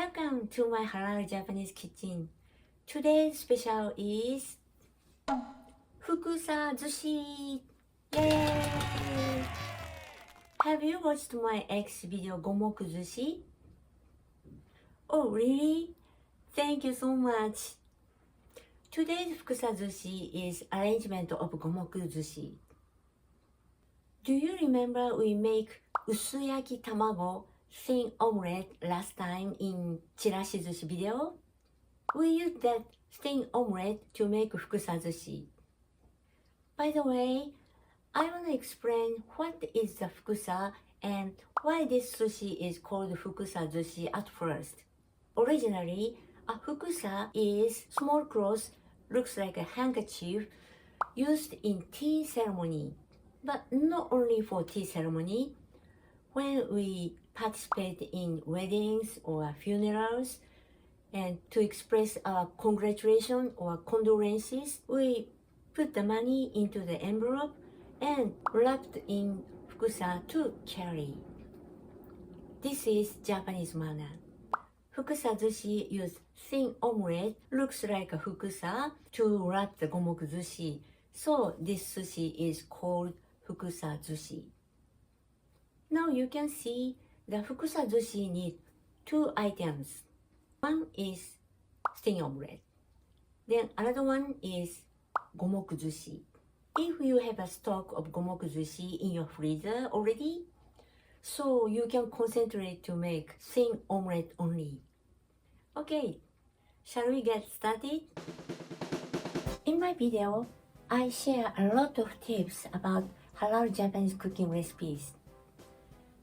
Welcome to my Halal Japanese kitchen. Today's special is FUKUSA-ZUSHI! Yay! Have you watched my ex video GOMOKU ZUSHI? Oh really? Thank you so much. Today's FUKUSA-ZUSHI is arrangement of GOMOKU ZUSHI. Do you remember we make usuyaki tamago thin omelette last time in chirashi zushi video? We used that thin omelette to make FUKUSA-ZUSHI. By the way, I want to explain what is the fukusa and why this sushi is called FUKUSA-ZUSHI at first. Originally, a fukusa is small cloth, looks like a handkerchief, used in tea ceremony. But not only for tea ceremony. When we participate in weddings or funerals, and to express our congratulations or condolences, we put the money into the envelope and wrapped in fukusa to carry. This is Japanese manner. FUKUSA-ZUSHI use thin omelette, looks like a fukusa, to wrap the GOMOKU ZUSHI. So this sushi is called FUKUSA-ZUSHI. Now you can see the FUKUSA-ZUSHI need two items. One is thin omelette. Then another one is GOMOKU ZUSHI. If you have a stock of GOMOKU ZUSHI in your freezer already, so you can concentrate to make thin omelette only. Okay, shall we get started? In my video, I share a lot of tips about Halal Japanese cooking recipes.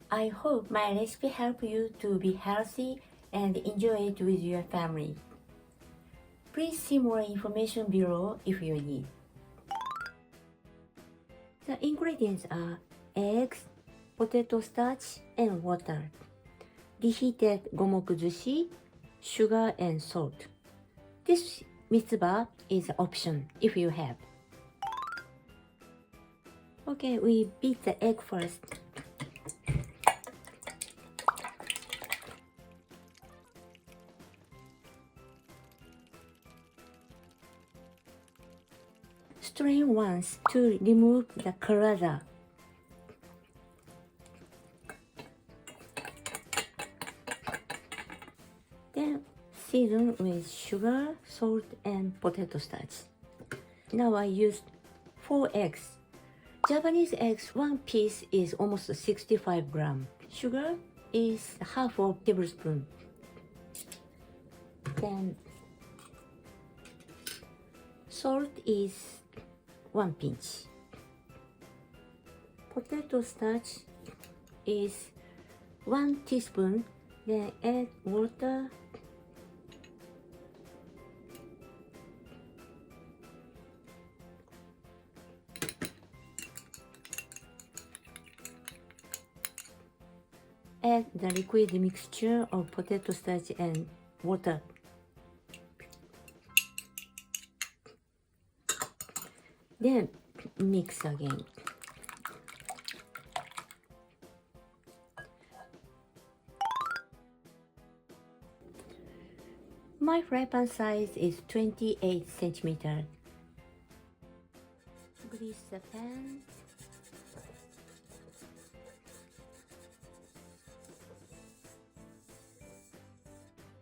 I hope my recipe help you to be healthy and enjoy it with your family. Please see more information below if you need. The ingredients are eggs, potato starch, and water, reheated GOMOKU ZUSHI, sugar, and salt. This MITSUBA is an option if you have. Okay, we beat the egg first. Strain once to remove the caraza. Then season with sugar, salt, and potato starch. Now I used 4 eggs. Japanese eggs, one piece is almost 65 grams. Sugar is half of tablespoon. Then salt is 1 pinch. Potato starch is 1 teaspoon. Then add water. Add the liquid mixture of potato starch and water. Then mix again. My fry pan size is 28 centimeters. Grease the pan.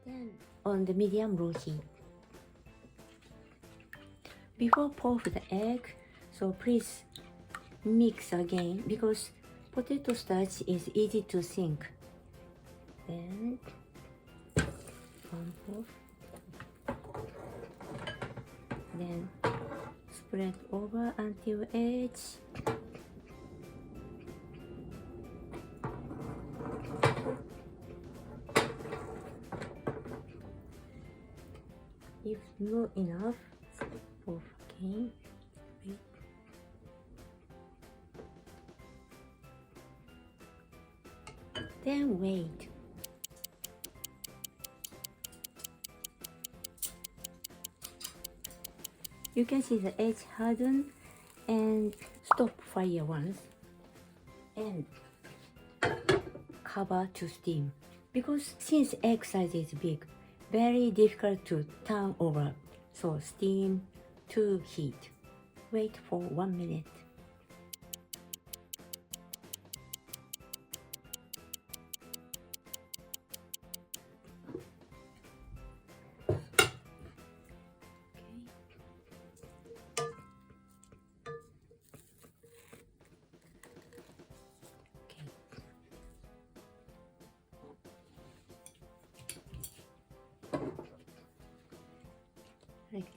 Then on the medium low heat. Before pour the egg, so please mix again because potato starch is easy to sink. Then one half. Then spread over until edge. If not enough, pour again. Wait. Then wait. You can see the edge harden and stop fire once and cover to steam. because since egg size is big, very difficult to turn over. So steam to heat. Wait for 1 minute. Like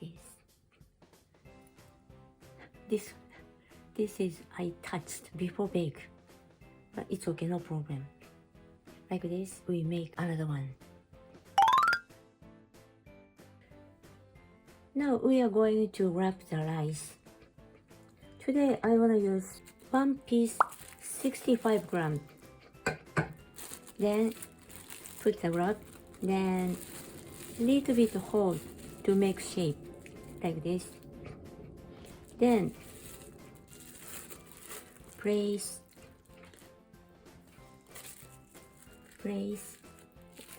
this. This is I touched before bake, but it's okay, no problem. Like this, we make another one. Now we are going to wrap the rice. Today I wanna use 1 piece 65 grams. Then put the wrap, then little bit hold to make shape like this. Then place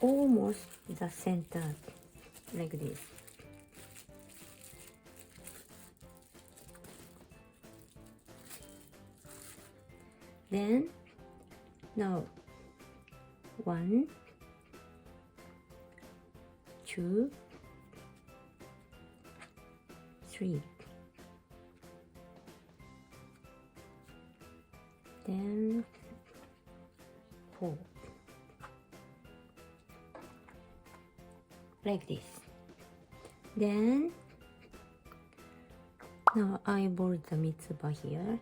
almost the center like this. Then now 1, 2, 3. Then 4. Like this. Then now I board the MITSUBA here.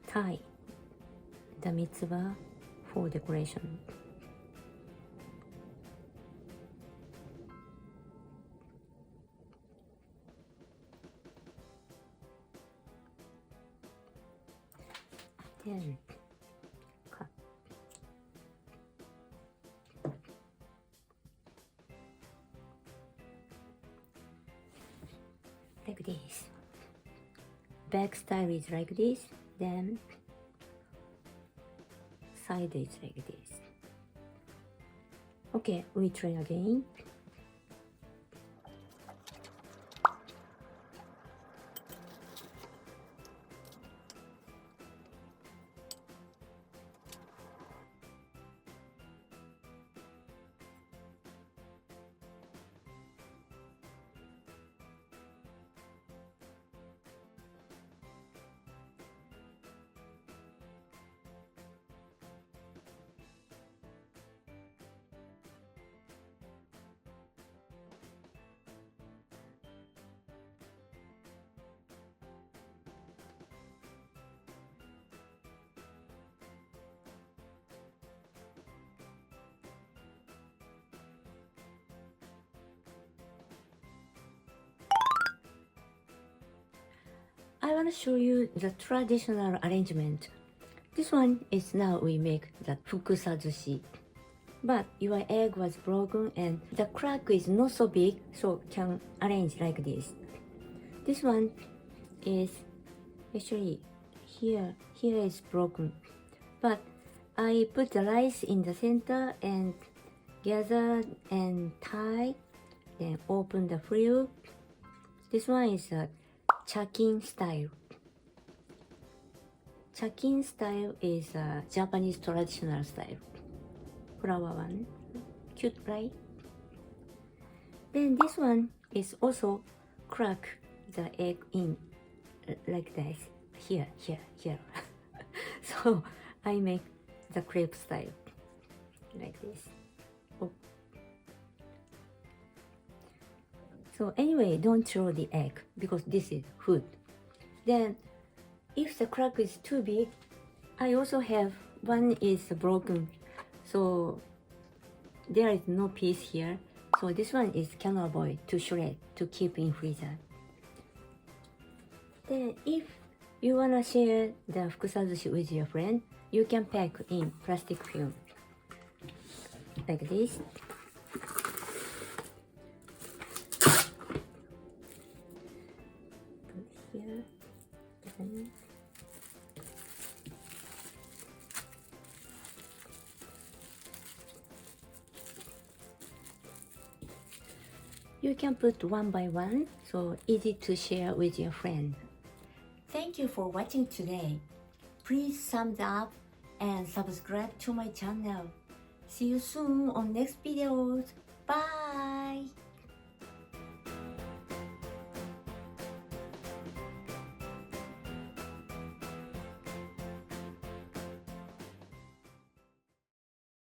Tie the MITSUBA for decoration. Then cut. Like this. Back style is like this, then side is like this. Okay, we try again. I want to show you the traditional arrangement. This one is now we make the FUKUSA-ZUSHI. But your egg was broken and the crack is not so big, so can arrange like this. This one is actually here is broken. But I put the rice in the center and gather and tie, then open the frill. This one is a chakin style. Chakin style is a Japanese traditional style. Flower one, cute, right? Then this one is also crack the egg in like this. Here. So I make the crepe style like this. Oh. So anyway, don't throw the egg because this is food. Then if the crack is too big, I also have one is broken, so there is no piece here. So this one is can avoid to shred to keep in freezer. Then if you wanna share the FUKUSA-ZUSHI with your friend, you can pack in plastic film like this. Put here, You can put one by one, so easy to share with your friend. Thank you for watching today. Please thumbs up and subscribe to my channel. See you soon on next videos. Bye!